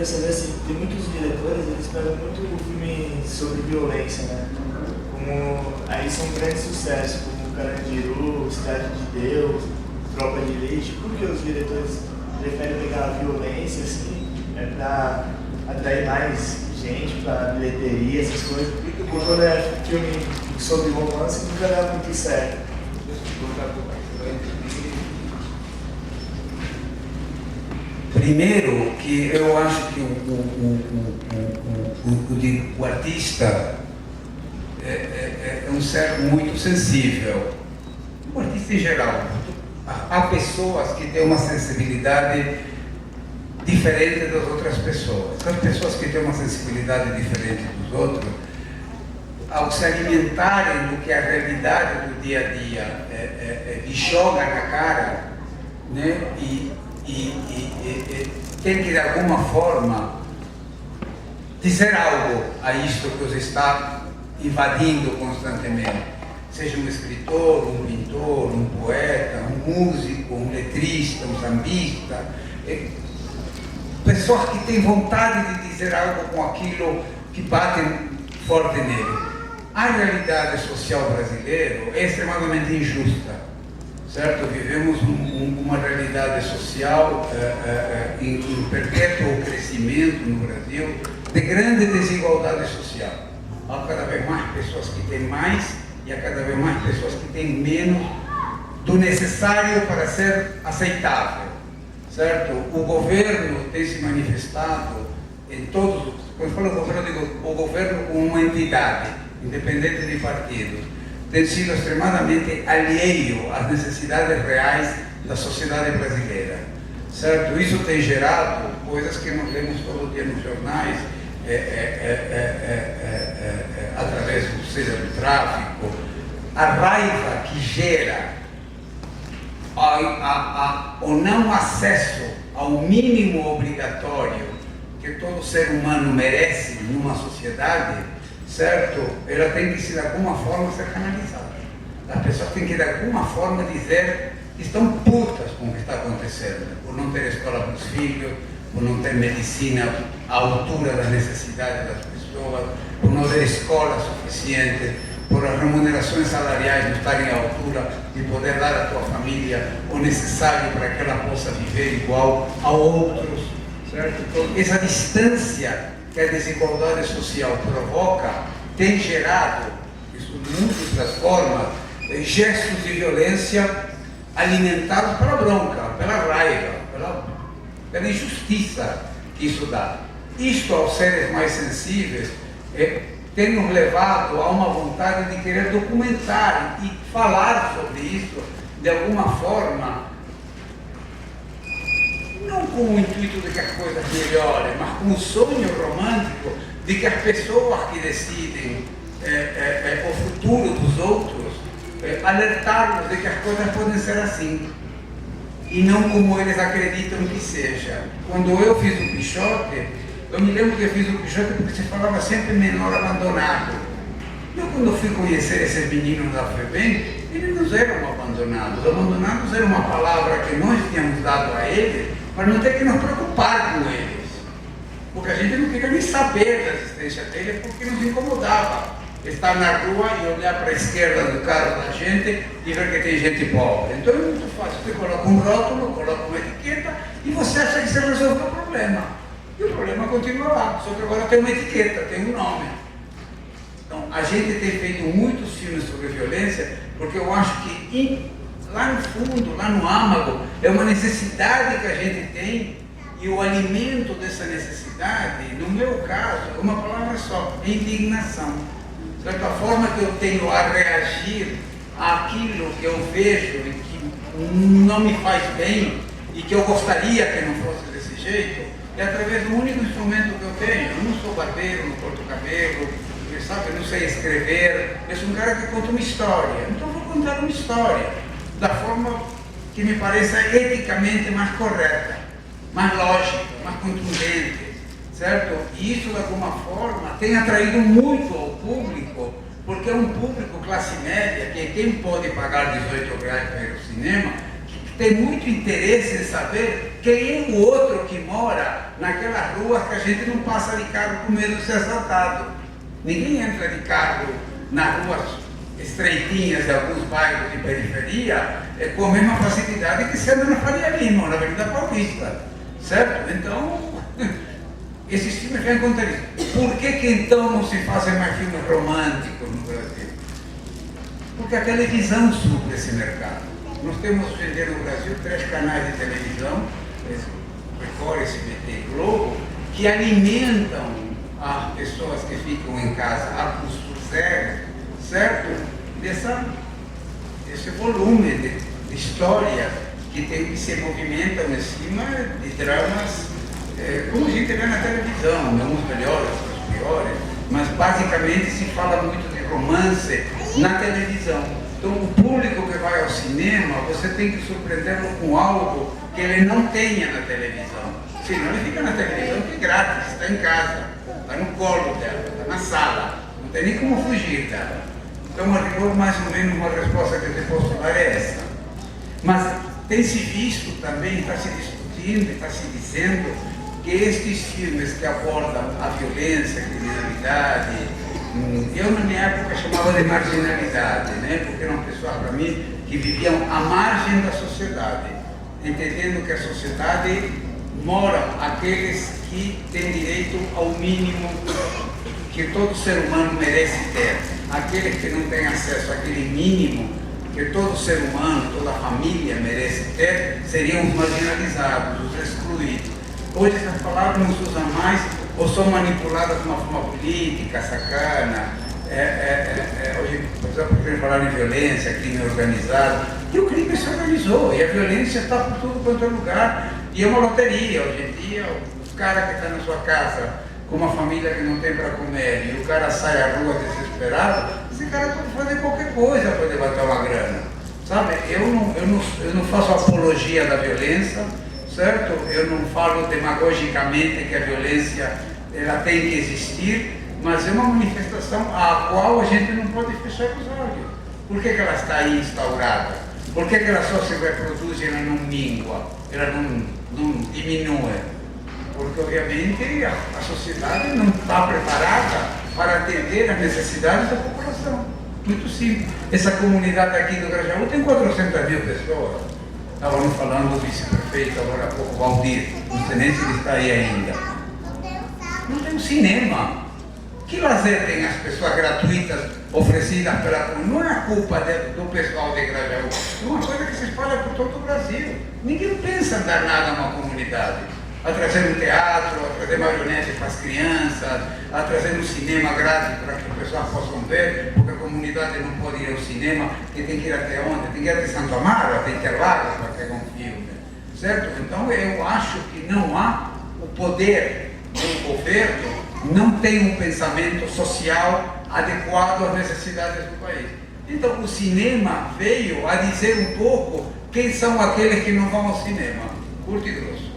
perceber assim, tem muitos diretores, eles pegam muito filme sobre violência, né? Como, aí são grandes sucessos, como Carandiru, Cidade de Deus, Tropa de Elite. Por que os diretores preferem pegar a violência, assim, pra atrair mais gente pra bilheteria, essas coisas? Porque quando é filme sobre romance, nunca dá muito certo. Primeiro, que eu acho que o artista é um ser muito sensível. O artista em geral. Há pessoas que têm uma sensibilidade diferente das outras pessoas. As pessoas que têm uma sensibilidade diferente dos outros, ao se alimentarem do que a realidade do dia a dia lhe joga na cara, né? E tem que de alguma forma dizer algo a isto que os está invadindo constantemente, seja um escritor, um pintor, um poeta, um músico, um letrista, um sambista, pessoas que têm vontade de dizer algo com aquilo que bate forte nele. A realidade social brasileira é extremamente injusta. Certo? Vivemos uma realidade social em perpétuo crescimento no Brasil, de grande desigualdade social. Há cada vez mais pessoas que têm mais e há cada vez mais pessoas que têm menos do necessário para ser aceitável. Certo? O governo tem se manifestado em todos, quando eu falo governo, eu digo o governo como uma entidade, independente de partido, tem sido extremamente alheio às necessidades reais da sociedade brasileira, certo? Isso tem gerado coisas que nós lemos todo dia nos jornais, através seja do tráfico, a raiva que gera o não acesso ao mínimo obrigatório que todo ser humano merece numa sociedade, certo? Ela tem que, de alguma forma, ser canalizada. As pessoas têm que, de alguma forma, dizer que estão putas com o que está acontecendo, por não ter escola para os filhos, por não ter medicina à altura das necessidades das pessoas, por não ter escola suficiente, por as remunerações salariais não estarem à altura de poder dar à tua família o necessário para que ela possa viver igual a outros, certo? Então, essa distância que a desigualdade social provoca tem gerado, isso de múltiplas formas, gestos de violência alimentados pela bronca, pela raiva, pela injustiça que isso dá. Isto, aos seres mais sensíveis, tem nos levado a uma vontade de querer documentar e falar sobre isso de alguma forma, não com o intuito de que as coisas melhorem, mas com o sonho romântico de que as pessoas que decidem o futuro dos outros, alertá-los de que as coisas podem ser assim, e não como eles acreditam que seja. Quando eu fiz o Quixote, eu me lembro que eu fiz o Quixote porque se falava sempre menor abandonado. Eu, quando fui conhecer esses meninos da FEBEM, eles não eram abandonados. Abandonados era uma palavra que nós tínhamos dado a eles para não ter que nos preocupar com eles. Porque a gente não queria nem saber da existência deles porque nos incomodava estar na rua e olhar para a esquerda do carro da gente e ver que tem gente pobre. Então é muito fácil. Você coloca um rótulo, coloca uma etiqueta e você acha que você resolveu o problema. E o problema continua lá, só que agora tem uma etiqueta, tem um nome. Então, a gente tem feito muitos filmes sobre violência porque eu acho que lá no fundo, lá no âmago, é uma necessidade que a gente tem e o alimento dessa necessidade, no meu caso, é uma palavra só, é indignação. De certa forma que eu tenho a reagir àquilo que eu vejo e que não me faz bem e que eu gostaria que não fosse desse jeito, é através do único instrumento que eu tenho. Eu não sou barbeiro, não corto cabelo, sabe? Eu não sei escrever, eu sou um cara que conta uma história. Então eu vou contar uma história da forma que me pareça eticamente mais correta, mais lógica, mais contundente, certo? E isso, de alguma forma, tem atraído muito ao público, porque é um público classe média, que quem pode pagar R$18 para ir ao cinema, que tem muito interesse em saber Quem é o outro que mora naquela rua que a gente não passa de carro com medo de ser assaltado? Ninguém entra de carro nas ruas estreitinhas de alguns bairros de periferia com a mesma facilidade que se anda na Faria Lima ou na Avenida Paulista, certo? Então, esses filmes vêm contar isso. Por que então não se fazem mais filmes românticos no Brasil? Porque a televisão supre esse mercado. Nós temos hoje em dia no Brasil 3 canais de televisão, Record, SBT e Globo, que alimentam as pessoas que ficam em casa a custo zero, certo? Desse volume de história que se movimentam em cima de dramas, como a gente vê na televisão, uns melhores, outros piores, mas basicamente se fala muito de romance na televisão. Então o público que vai ao cinema, você tem que surpreendê-lo com algo que ele não tenha na televisão. Senão ele fica na televisão que é grátis, está em casa, está no colo dela, está na sala, não tem nem como fugir dela. Então a rigor, mais ou menos uma resposta que eu te posso dar é essa. Mas tem se visto também, está se discutindo, está se dizendo que estes filmes que abordam a violência, a criminalidade, eu na minha época chamava de marginalidade, né? Porque eram pessoas para mim que viviam à margem da sociedade, entendendo que a sociedade moram aqueles que têm direito ao mínimo que todo ser humano merece ter, aqueles que não têm acesso àquele mínimo que todo ser humano, toda família merece ter, seriam os marginalizados, os excluídos. Hoje essas palavras não se usam mais ou são manipuladas de uma forma política, sacana. Hoje, por exemplo, querem falar em violência, crime organizado, e o crime se organizou, e a violência está por tudo quanto é lugar, e é uma loteria. Hoje em dia, o cara que está na sua casa com uma família que não tem para comer, e o cara sai à rua desesperado, esse cara pode fazer qualquer coisa para levantar uma grana, sabe? Eu não faço apologia da violência, certo? Eu não falo demagogicamente que a violência ela tem que existir, mas é uma manifestação à qual a gente não pode fechar os olhos. Por que ela está aí instaurada? Por que ela só se reproduz e ela não mingua, ela não diminui? Porque, obviamente, a sociedade não está preparada para atender as necessidades da população. Muito simples. Essa comunidade aqui do Grajaú tem 400 mil pessoas. Estavam falando do vice-prefeito agora há pouco, Valdir, não sei nem se ele está aí ainda. Não tem um cinema. Que lazer tem as pessoas gratuitas oferecidas pela comunidade? Não é a culpa do pessoal de Grajaú. É uma coisa que se espalha por todo o Brasil. Ninguém pensa em dar nada a uma comunidade. A trazer um teatro, a trazer marionetes para as crianças, a trazer um cinema grátis para que as pessoas possam ver, porque a comunidade não pode ir ao cinema, que tem que ir até onde? Tem que ir até Santo Amaro, até Interlagos para pegar um filme, certo? Então eu acho que não há o poder do governo, não tem um pensamento social adequado às necessidades do país. Então o cinema veio a dizer um pouco quem são aqueles que não vão ao cinema, curto e grosso.